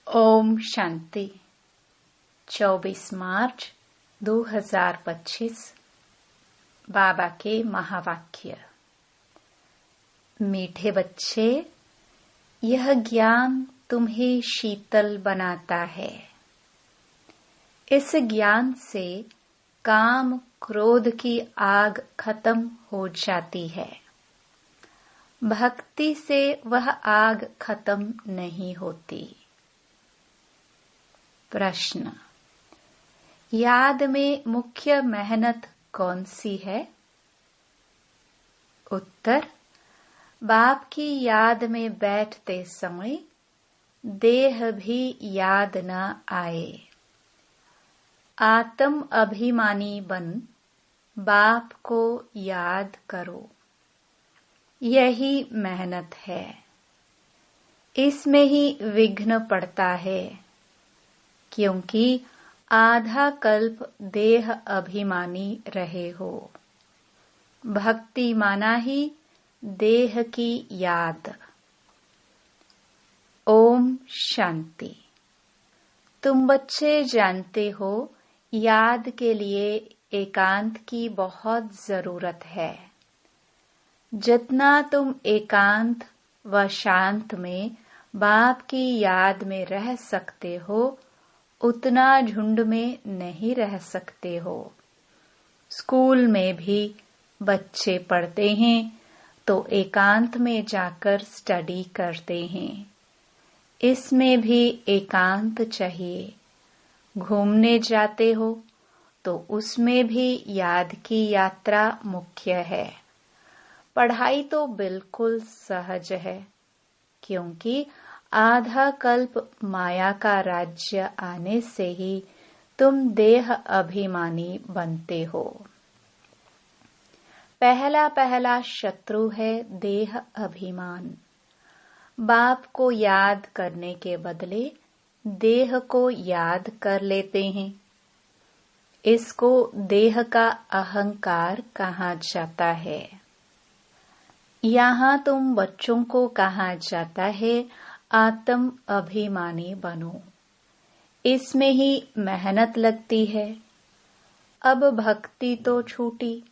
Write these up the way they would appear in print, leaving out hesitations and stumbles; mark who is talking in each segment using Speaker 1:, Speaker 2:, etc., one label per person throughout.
Speaker 1: ओम शांति। 24 मार्च 2025 बाबा के महावाक्य। मीठे बच्चे, यह ज्ञान तुम्हें शीतल बनाता है। इस ज्ञान से काम क्रोध की आग खत्म हो जाती है। भक्ति से वह आग खत्म नहीं होती। प्रश्न: याद में मुख्य मेहनत कौन सी है? उत्तर: बाप की याद में बैठते समय देह भी याद न आए। आत्म अभिमानी बन बाप को याद करो। यही मेहनत है। इसमें ही विघ्न पड़ता है, क्योंकि आधा कल्प देह अभिमानी रहे हो। भक्ति माना ही देह की याद। ओम शांति। तुम बच्चे जानते हो, याद के लिए एकांत की बहुत जरूरत है। जितना तुम एकांत व शांत में बाप की याद में रह सकते हो, उतना झुंड में नहीं रह सकते हो। स्कूल में भी बच्चे पढ़ते हैं तो एकांत में जाकर स्टडी करते हैं। इसमें भी एकांत चाहिए। घूमने जाते हो तो उसमें भी याद की यात्रा मुख्य है। पढ़ाई तो बिल्कुल सहज है, क्योंकि आधा कल्प माया का राज्य आने से ही तुम देह अभिमानी बनते हो। पहला शत्रु है देह अभिमान। बाप को याद करने के बदले देह को याद कर लेते हैं। इसको देह का अहंकार कहा जाता है। यहाँ तुम बच्चों को कहा जाता है आत्म अभिमानी बनो। इसमें ही मेहनत लगती है। अब भक्ति तो छूटी।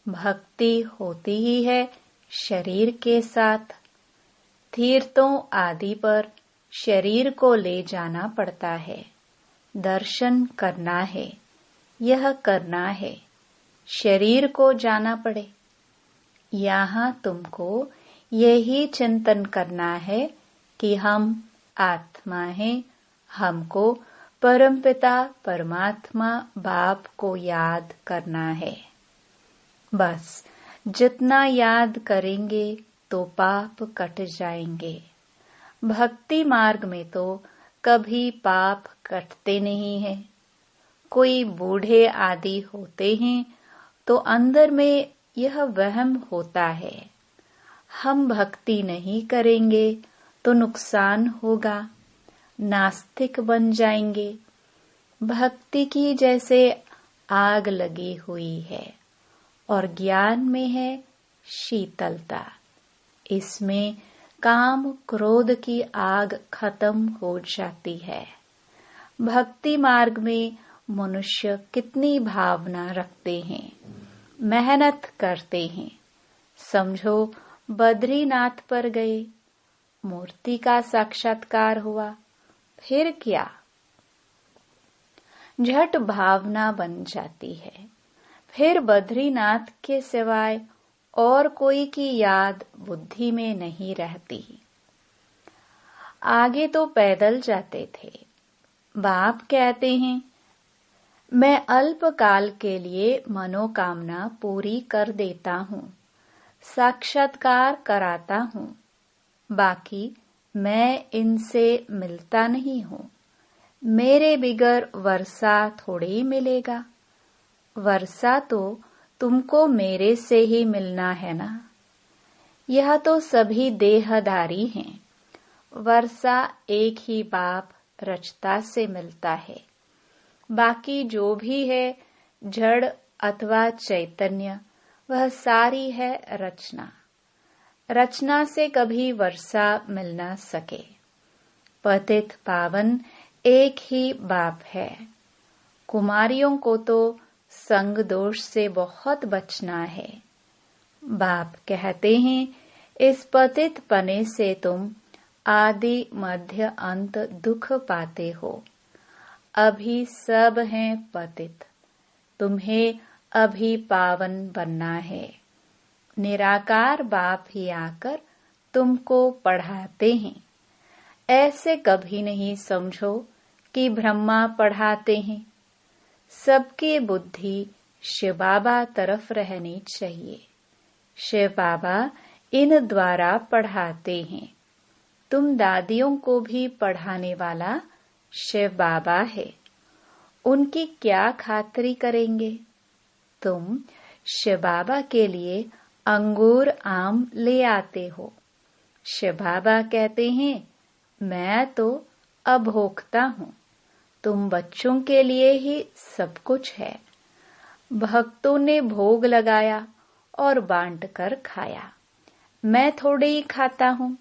Speaker 1: भक्ति होती ही है शरीर के साथ। तीर्थों आदि पर शरीर को ले जाना पड़ता है। दर्शन करना है, यह करना है, शरीर को जाना पड़े। यहाँ तुमको यही चिंतन करना है कि हम आत्मा हैं। हमको परमपिता परमात्मा बाप को याद करना है। बस जितना याद करेंगे तो पाप कट जाएंगे। भक्ति मार्ग में तो कभी पाप कटते नहीं हैं। कोई बूढ़े आदि होते हैं तो अंदर में यह वहम होता है, हम भक्ति नहीं करेंगे तो नुकसान होगा, नास्तिक बन जाएंगे। भक्ति की जैसे आग लगी हुई है और ज्ञान में है शीतलता। इसमें काम क्रोध की आग खत्म हो जाती है। भक्ति मार्ग में मनुष्य कितनी भावना रखते हैं, मेहनत करते हैं। समझो बद्रीनाथ पर गए, मूर्ति का साक्षात्कार हुआ, फिर क्या? झट भावना बन जाती है। फिर बद्रीनाथ के सिवाय और कोई की याद बुद्धि में नहीं रहती। आगे तो पैदल जाते थे। बाप कहते हैं, मैं अल्पकाल के लिए मनोकामना पूरी कर देता हूँ, साक्षात्कार कराता हूँ। बाकी मैं इनसे मिलता नहीं हूँ। मेरे बिगर वर्षा थोड़ी मिलेगा। वर्षा तो तुमको मेरे से ही मिलना है ना। यह तो सभी देहधारी हैं। वर्षा एक ही बाप रचता से मिलता है। बाकी जो भी है जड़ अथवा चैतन्य, वह सारी है रचना। रचना से कभी वर्षा मिल न सके। पतित पावन एक ही बाप है। कुमारियों को तो संग दोष से बहुत बचना है। बाप कहते हैं, इस पतित पने से तुम आदि मध्य अंत दुख पाते हो। अभी सब हैं पतित, तुम्हें अभी पावन बनना है। निराकार बाप ही आकर तुमको पढ़ाते हैं। ऐसे कभी नहीं समझो कि ब्रह्मा पढ़ाते हैं। सबकी बुद्धि शिव बाबा तरफ रहनी चाहिए। शिव बाबा इन द्वारा पढ़ाते हैं। तुम दादियों को भी पढ़ाने वाला शिव बाबा है। उनकी क्या खातिरी करेंगे? तुम शिव बाबा के लिए अंगूर आम ले आते हो। शिव बाबा कहते हैं, मैं तो अभोक्ता हूँ, तुम बच्चों के लिए ही सब कुछ है। भक्तों ने भोग लगाया और बांट कर खाया, मैं थोड़े ही खाता हूँ।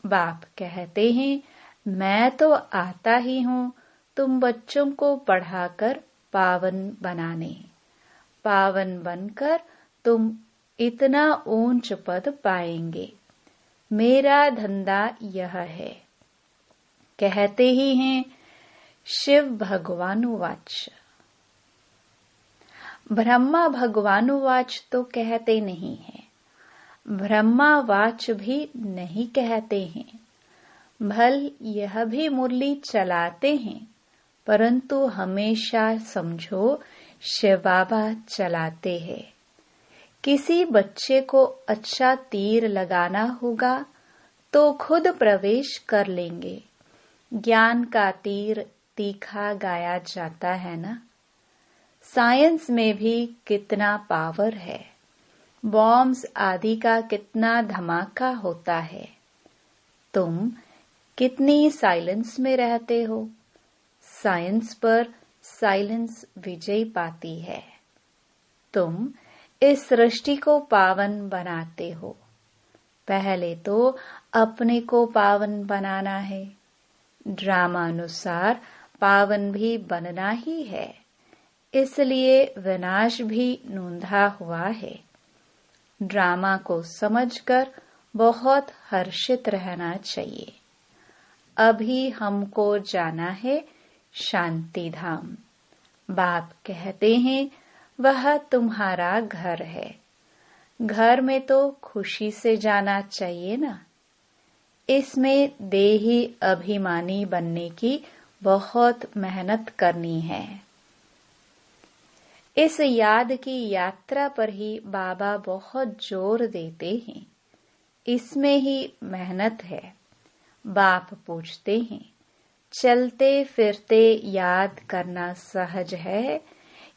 Speaker 1: बाप कहते हैं, मैं तो आता ही हूँ तुम बच्चों को पढ़ाकर पावन बनाने। पावन बनकर तुम इतना ऊंच पद पाएंगे। मेरा धंधा यह है। कहते ही हैं, शिव भगवानुवाच। ब्रह्मा भगवानुवाच तो कहते नहीं हैं, ब्रह्मावाच भी नहीं कहते हैं। भल यह भी मुरली चलाते हैं, परंतु हमेशा समझो शिव बाबा चलाते हैं। किसी बच्चे को अच्छा तीर लगाना होगा तो खुद प्रवेश कर लेंगे। ज्ञान का तीर तीखा गाया जाता है ना। साइंस में भी कितना पावर है। बॉम्ब्स आदि का कितना धमाका होता है। तुम कितनी साइलेंस में रहते हो। साइंस पर साइलेंस विजय पाती है। तुम इस सृष्टि को पावन बनाते हो। पहले तो अपने को पावन बनाना है। ड्रामानुसार पावन भी बनना ही है, इसलिए विनाश भी नूंधा हुआ है। ड्रामा को समझकर बहुत हर्षित रहना चाहिए। अभी हमको जाना है शांति धाम। बाप कहते हैं, वह तुम्हारा घर है। घर में तो खुशी से जाना चाहिए ना। इसमें देही अभिमानी बनने की बहुत मेहनत करनी है। इस याद की यात्रा पर ही बाबा बहुत जोर देते हैं। इसमें ही मेहनत है। बाप पूछते हैं, चलते फिरते याद करना सहज है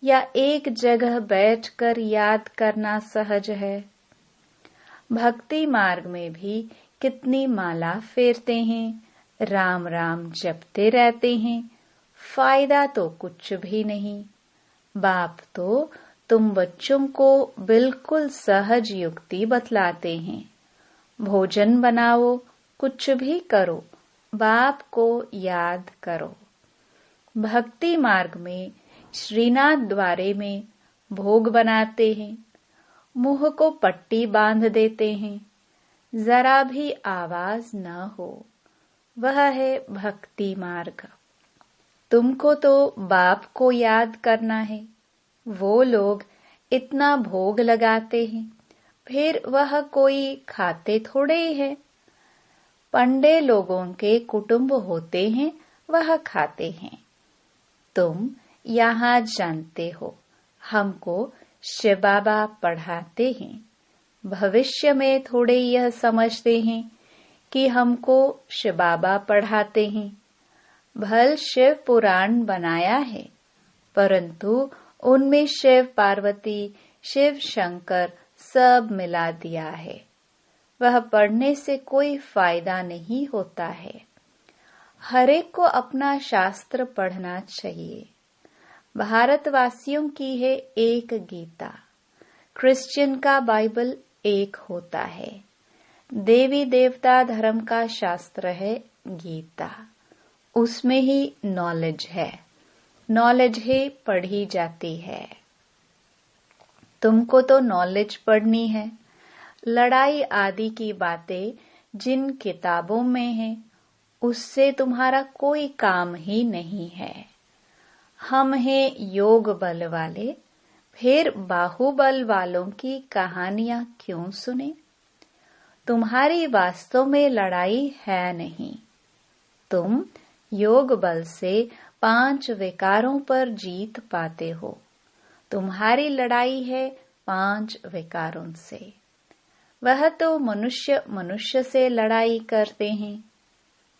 Speaker 1: या एक जगह बैठकर याद करना सहज है? भक्ति मार्ग में भी कितनी माला फेरते हैं, राम राम जपते रहते हैं, फायदा तो कुछ भी नहीं। बाप तो तुम बच्चों को बिल्कुल सहज युक्ति बतलाते हैं। भोजन बनाओ, कुछ भी करो, बाप को याद करो। भक्ति मार्ग में श्रीनाथ द्वारे में भोग बनाते हैं, मुंह को पट्टी बांध देते हैं, जरा भी आवाज न हो। वह है भक्ति मार्ग। तुमको तो बाप को याद करना है। वो लोग इतना भोग लगाते हैं, फिर वह कोई खाते थोड़े ही है। पंडे लोगों के कुटुंब होते हैं, वह खाते हैं। तुम यहाँ जानते हो, हमको शिव बाबा पढ़ाते हैं। भविष्य में थोड़े यह समझते हैं कि हमको शिव बाबा पढ़ाते हैं। भल शिव पुराण बनाया है, परंतु उनमें शिव पार्वती, शिव शंकर सब मिला दिया है। वह पढ़ने से कोई फायदा नहीं होता है। हरेक को अपना शास्त्र पढ़ना चाहिए। भारतवासियों की है एक गीता, क्रिश्चियन का बाइबल एक होता है। देवी देवता धर्म का शास्त्र है गीता, उसमें ही नॉलेज है, नॉलेज ही पढ़ी जाती है। तुमको तो नॉलेज पढ़नी है। लड़ाई आदि की बातें जिन किताबों में है, उससे तुम्हारा कोई काम ही नहीं है। हम हैं योग बल वाले, फिर बाहुबल वालों की कहानियां क्यों सुने? तुम्हारी वास्तव में लड़ाई है नहीं। तुम योग बल से 5 विकारों पर जीत पाते हो। तुम्हारी लड़ाई है 5 विकारों से। वह तो मनुष्य मनुष्य से लड़ाई करते हैं,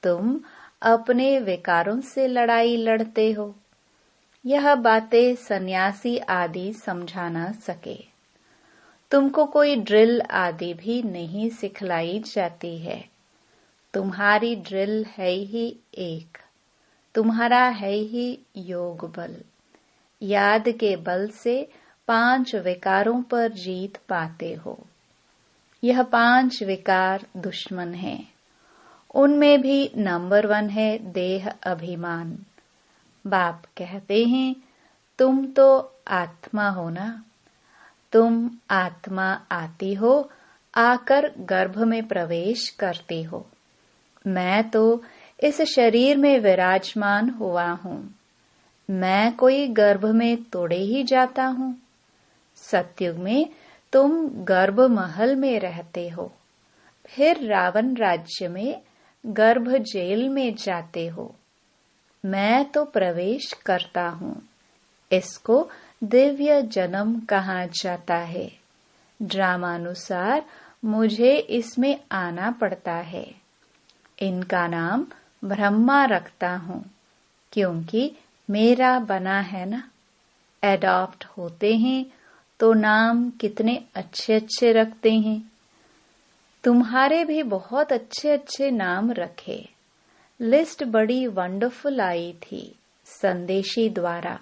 Speaker 1: तुम अपने विकारों से लड़ाई लड़ते हो। यह बातें सन्यासी आदि समझा न सके। तुमको कोई ड्रिल आदि भी नहीं सिखलाई जाती है। तुम्हारी ड्रिल है ही एक, तुम्हारा है ही योग बल। याद के बल से 5 विकारों पर जीत पाते हो। यह 5 विकार दुश्मन हैं। उनमें भी नंबर 1 है देह अभिमान। बाप कहते हैं, तुम तो आत्मा हो ना। तुम आत्मा आती हो, आकर गर्भ में प्रवेश करती हो। मैं तो इस शरीर में विराजमान हुआ हूँ। मैं कोई गर्भ में तोड़े ही जाता हूँ। सतयुग में तुम गर्भ महल में रहते हो, फिर रावण राज्य में गर्भ जेल में जाते हो। मैं तो प्रवेश करता हूँ। इसको दिव्य जन्म कहा जाता है। ड्रामानुसार मुझे इसमें आना पड़ता है। इनका नाम ब्रह्मा रखता हूँ, क्योंकि मेरा बना है ना। एडॉप्ट होते हैं तो नाम कितने अच्छे अच्छे रखते हैं। तुम्हारे भी बहुत अच्छे अच्छे नाम रखे। लिस्ट बड़ी वंडरफुल आई थी संदेशी द्वारा।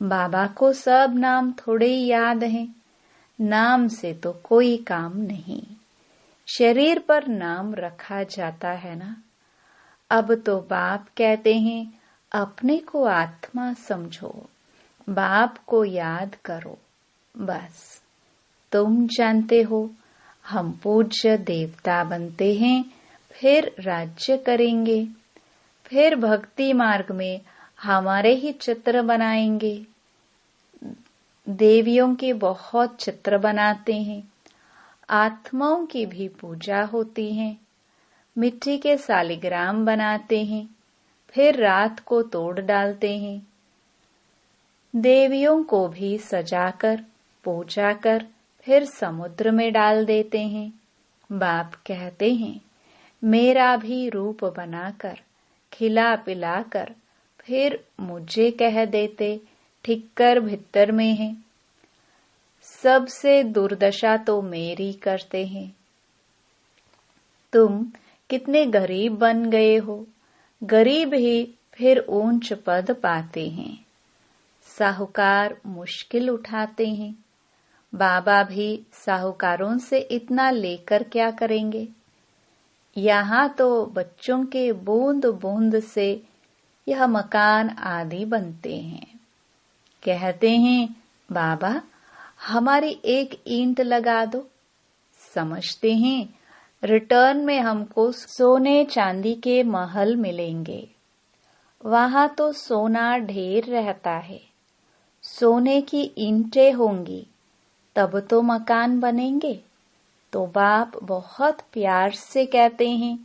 Speaker 1: बाबा को सब नाम थोड़े ही याद हैं। नाम से तो कोई काम नहीं। शरीर पर नाम रखा जाता है ना। अब तो बाप कहते हैं, अपने को आत्मा समझो, बाप को याद करो। बस तुम जानते हो, हम पूज्य देवता बनते हैं, फिर राज्य करेंगे, फिर भक्ति मार्ग में हमारे ही चित्र बनाएंगे। देवियों के बहुत चित्र बनाते हैं। आत्माओं की भी पूजा होती है। मिट्टी के सालिग्राम बनाते हैं, फिर रात को तोड़ डालते हैं। देवियों को भी सजाकर पूजा कर फिर समुद्र में डाल देते हैं। बाप कहते हैं, मेरा भी रूप बनाकर खिला पिलाकर फिर मुझे कह देते, ठिक्कर भित्तर में है। सबसे दुर्दशा तो मेरी करते हैं। तुम कितने गरीब बन गए हो। गरीब ही फिर ऊंच पद पाते हैं। साहूकार मुश्किल उठाते हैं। बाबा भी साहूकारों से इतना लेकर क्या करेंगे। यहाँ तो बच्चों के बूंद बूंद से यह मकान आदि बनते हैं। कहते हैं, बाबा हमारी एक ईंट लगा दो। समझते हैं रिटर्न में हमको सोने चांदी के महल मिलेंगे। वहां तो सोना ढेर रहता है। सोने की ईंटें होंगी, तब तो मकान बनेंगे। तो बाप बहुत प्यार से कहते हैं,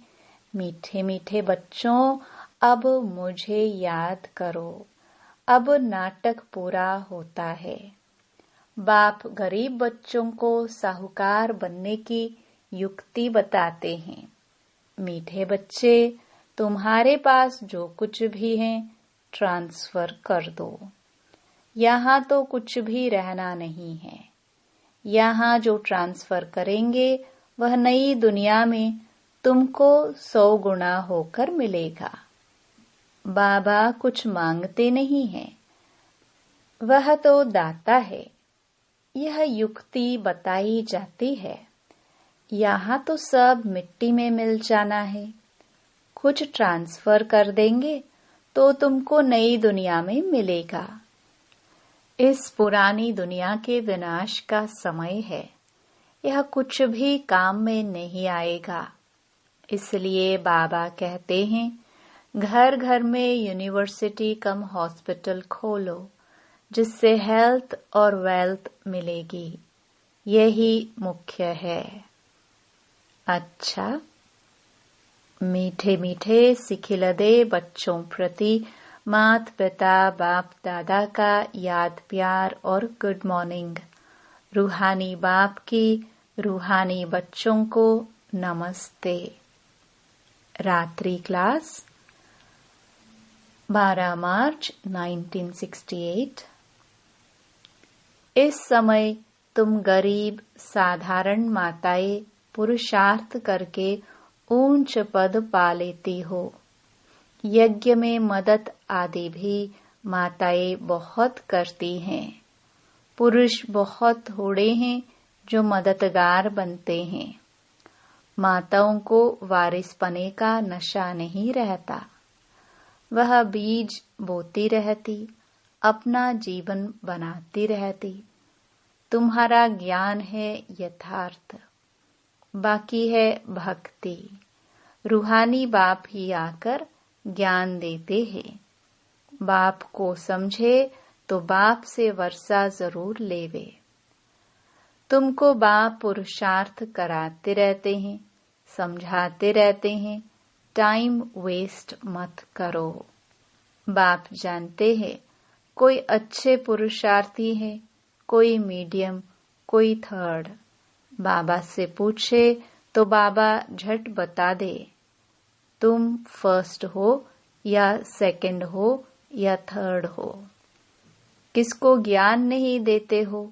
Speaker 1: मीठे मीठे बच्चों, अब मुझे याद करो। अब नाटक पूरा होता है। बाप गरीब बच्चों को साहूकार बनने की युक्ति बताते हैं। मीठे बच्चे, तुम्हारे पास जो कुछ भी है ट्रांसफर कर दो। यहाँ तो कुछ भी रहना नहीं है। यहाँ जो ट्रांसफर करेंगे वह नई दुनिया में तुमको 100 गुना होकर मिलेगा। बाबा कुछ मांगते नहीं हैं, वह तो दाता है। यह युक्ति बताई जाती है। यहाँ तो सब मिट्टी में मिल जाना है। कुछ ट्रांसफर कर देंगे तो तुमको नई दुनिया में मिलेगा। इस पुरानी दुनिया के विनाश का समय है, यह कुछ भी काम में नहीं आएगा। इसलिए बाबा कहते हैं, घर घर में यूनिवर्सिटी कम हॉस्पिटल खोलो, जिससे हेल्थ और वेल्थ मिलेगी। यही मुख्य है। अच्छा, मीठे मीठे सिखिलदे बच्चों प्रति माता पिता बाप दादा का याद प्यार और गुड मॉर्निंग। रूहानी बाप की रूहानी बच्चों को नमस्ते। रात्रि क्लास 12 मार्च 1968। इस समय तुम गरीब साधारण माताएं पुरुषार्थ करके ऊंच पद पा लेती हो। यज्ञ में मदद आदि भी माताएं बहुत करती हैं। पुरुष बहुत थोड़े हैं जो मददगार बनते हैं। माताओं को वारिसपने का नशा नहीं रहता। वह बीज बोती रहती, अपना जीवन बनाती रहती। तुम्हारा ज्ञान है यथार्थ, बाकी है भक्ति। रूहानी बाप ही आकर ज्ञान देते हैं। बाप को समझे तो बाप से वर्षा जरूर लेवे। तुमको बाप पुरुषार्थ कराते रहते हैं, समझाते रहते हैं, टाइम वेस्ट मत करो। बाप जानते हैं कोई अच्छे पुरुषार्थी है, कोई मीडियम, कोई थर्ड। बाबा से पूछे तो बाबा झट बता दे, तुम फर्स्ट हो या सेकंड हो या थर्ड हो। किसको ज्ञान नहीं देते हो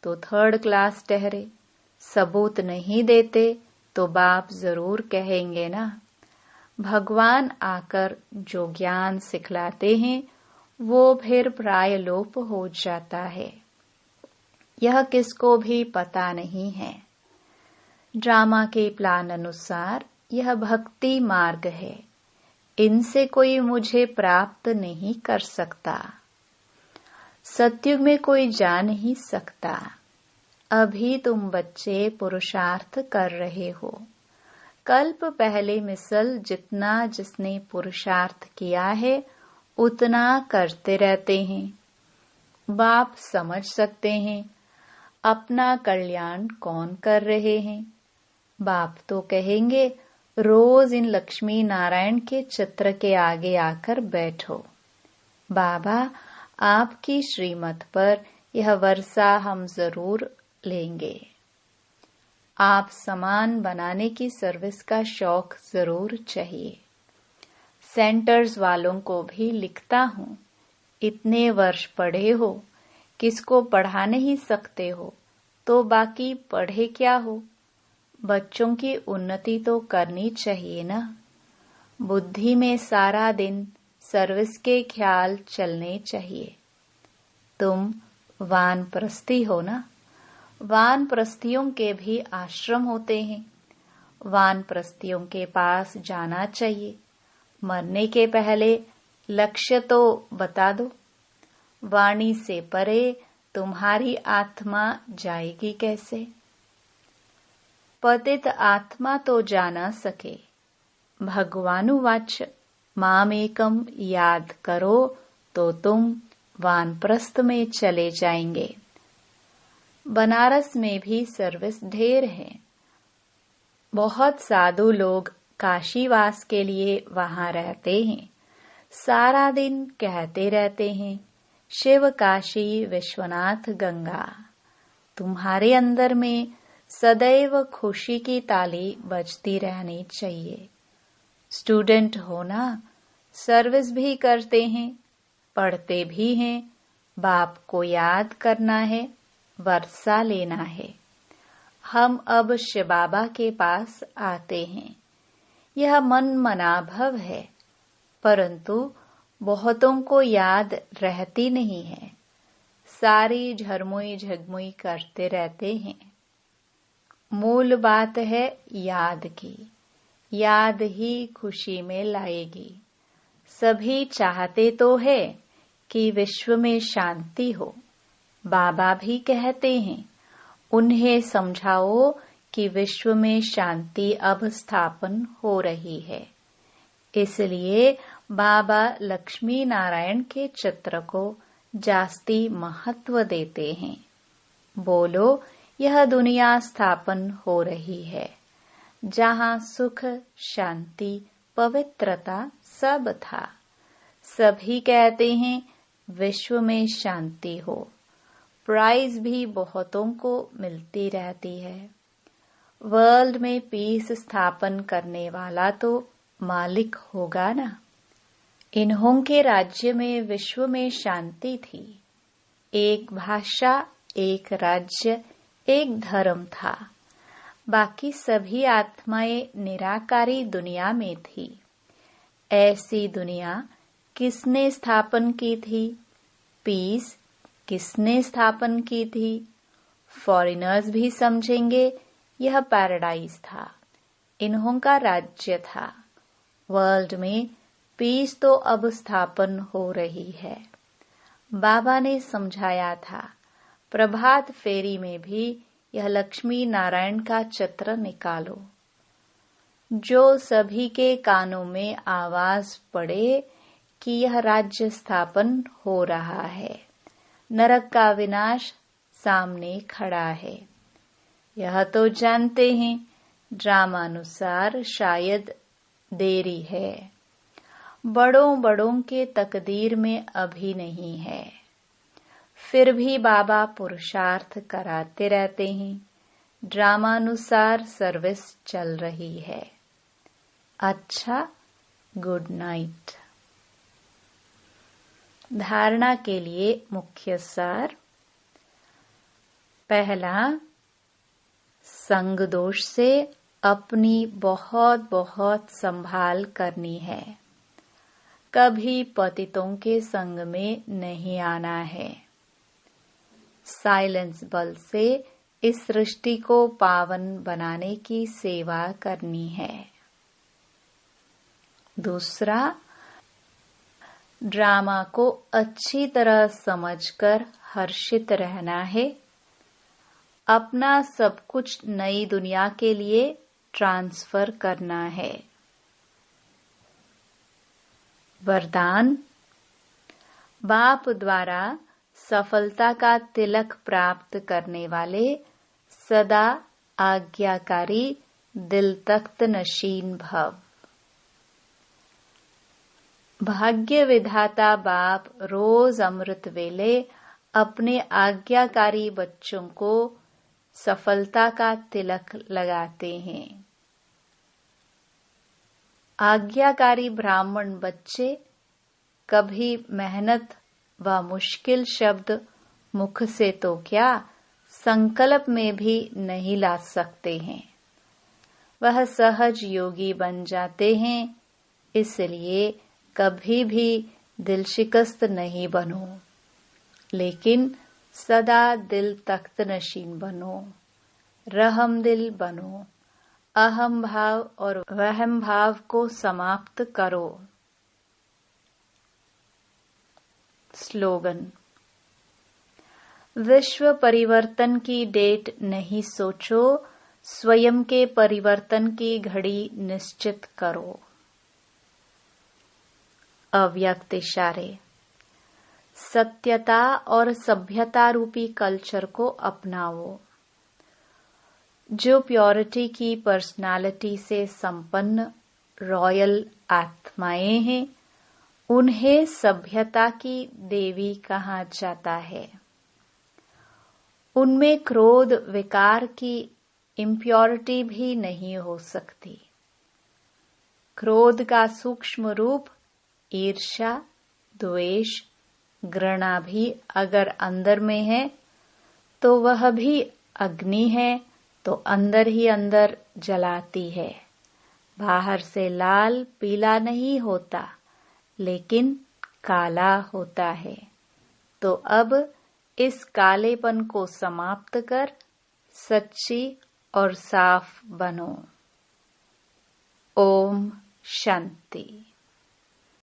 Speaker 1: तो थर्ड क्लास ठहरे। सबूत नहीं देते तो बाप जरूर कहेंगे ना। भगवान आकर जो ज्ञान सिखलाते हैं वो फिर प्राय लोप हो जाता है। यह किसको भी पता नहीं है। ड्रामा के प्लान अनुसार यह भक्ति मार्ग है। इनसे कोई मुझे प्राप्त नहीं कर सकता। सत्युग में कोई जा नहीं सकता। अभी तुम बच्चे पुरुषार्थ कर रहे हो। कल्प पहले मिसल जितना जिसने पुरुषार्थ किया है उतना करते रहते हैं। बाप समझ सकते हैं अपना कल्याण कौन कर रहे हैं। बाप तो कहेंगे रोज इन लक्ष्मी नारायण के चित्र के आगे आकर बैठो। बाबा आपकी श्रीमत पर यह वर्षा हम जरूर लेंगे। आप सामान बनाने की सर्विस का शौक जरूर चाहिए। सेंटर्स वालों को भी लिखता हूँ, इतने वर्ष पढ़े हो, किसको पढ़ा नहीं सकते हो तो बाकी पढ़े क्या हो। बच्चों की उन्नति तो करनी चाहिए ना। बुद्धि में सारा दिन सर्विस के ख्याल चलने चाहिए। तुम वानप्रस्थी हो ना। वानप्रस्थियों के भी आश्रम होते हैं। वानप्रस्थियों के पास जाना चाहिए। मरने के पहले लक्ष्य तो बता दो। वाणी से परे तुम्हारी आत्मा जाएगी कैसे। पतित आत्मा तो जा ना सके। भगवानुवाच मामेकम याद करो तो तुम वानप्रस्थ में चले जाएंगे। बनारस में भी सर्विस ढेर है। बहुत साधु लोग काशीवास के लिए वहां रहते हैं। सारा दिन कहते रहते हैं शिव काशी विश्वनाथ गंगा। तुम्हारे अंदर में सदैव खुशी की ताली बजती रहनी चाहिए। स्टूडेंट हो ना, सर्विस भी करते हैं, पढ़ते भी हैं। बाप को याद करना है, वर्षा लेना है। हम अब शिव बाबा के पास आते हैं। यह मन मनाभव है, परंतु बहुतों को याद रहती नहीं है। सारी झरमुई झगमुई करते रहते हैं। मूल बात है याद की। याद ही खुशी में लाएगी। सभी चाहते तो है कि विश्व में शांति हो। बाबा भी कहते हैं, उन्हें समझाओ कि विश्व में शांति अब स्थापन हो रही है। इसलिए बाबा लक्ष्मी नारायण के चित्र को जास्ती महत्व देते हैं। बोलो, यह दुनिया स्थापन हो रही है जहाँ सुख, शांति, पवित्रता सब था। सभी कहते हैं विश्व में शांति हो। प्राइज भी बहुतों को मिलती रहती है। वर्ल्ड में पीस स्थापन करने वाला तो मालिक होगा ना। इन्हों के राज्य में विश्व में शांति थी। एक भाषा, एक राज्य, एक धर्म था। बाकी सभी आत्माएं निराकारी दुनिया में थी। ऐसी दुनिया किसने स्थापन की थी? पीस किसने स्थापन की थी? फॉरेनर्स भी समझेंगे यह पैराडाइज था, इन्हों का राज्य था। वर्ल्ड में पीस तो अब स्थापन हो रही है। बाबा ने समझाया था, प्रभात फेरी में भी यह लक्ष्मी नारायण का चित्र निकालो। जो सभी के कानों में आवाज पड़े कि यह राज्य स्थापन हो रहा है। नरक का विनाश सामने खड़ा है। यह तो जानते हैं, ड्रामानुसार शायद देरी है। बड़ों बड़ों के तकदीर में अभी नहीं है। फिर भी बाबा पुरुषार्थ कराते रहते हैं। ड्रामानुसार सर्विस चल रही है। अच्छा, गुड नाइट। धारणा के लिए मुख्य सार। पहला, संग दोष से अपनी बहुत बहुत संभाल करनी है। कभी पतितों के संग में नहीं आना है। साइलेंस बल से इस सृष्टि को पावन बनाने की सेवा करनी है। दूसरा, ड्रामा को अच्छी तरह समझकर हर्षित रहना है। अपना सब कुछ नई दुनिया के लिए ट्रांसफर करना है। वरदान, बाप द्वारा सफलता का तिलक प्राप्त करने वाले सदा आज्ञाकारी दिल तख्त नशीन भव। भाग्य विधाता बाप रोज अमृत वेले अपने आज्ञाकारी बच्चों को सफलता का तिलक लगाते हैं। आज्ञाकारी ब्राह्मण बच्चे कभी मेहनत व मुश्किल शब्द मुख से तो क्या, संकल्प में भी नहीं ला सकते हैं। वह सहज योगी बन जाते हैं। इसलिए कभी भी दिल शिकस्त नहीं बनो, लेकिन सदा दिल तख्त नशीन बनो। रहम दिल बनो। अहम भाव और वहम भाव को समाप्त करो। स्लोगन, विश्व परिवर्तन की डेट नहीं सोचो, स्वयं के परिवर्तन की घड़ी निश्चित करो। अव्यक्त इशारे, सत्यता और सभ्यता रूपी कल्चर को अपनाओ। जो प्योरिटी की पर्सनालिटी से संपन्न रॉयल आत्माएं हैं, उन्हें सभ्यता की देवी कहा जाता है। उनमें क्रोध विकार की इम्प्योरिटी भी नहीं हो सकती। क्रोध का सूक्ष्म रूप ईर्ष्या, द्वेष, घृणा भी अगर अंदर में है तो वह भी अग्नि है, तो अंदर ही अंदर जलाती है। बाहर से लाल पीला नहीं होता, लेकिन काला होता है। तो अब इस कालेपन को समाप्त कर सच्ची और साफ बनो। ओम शांति।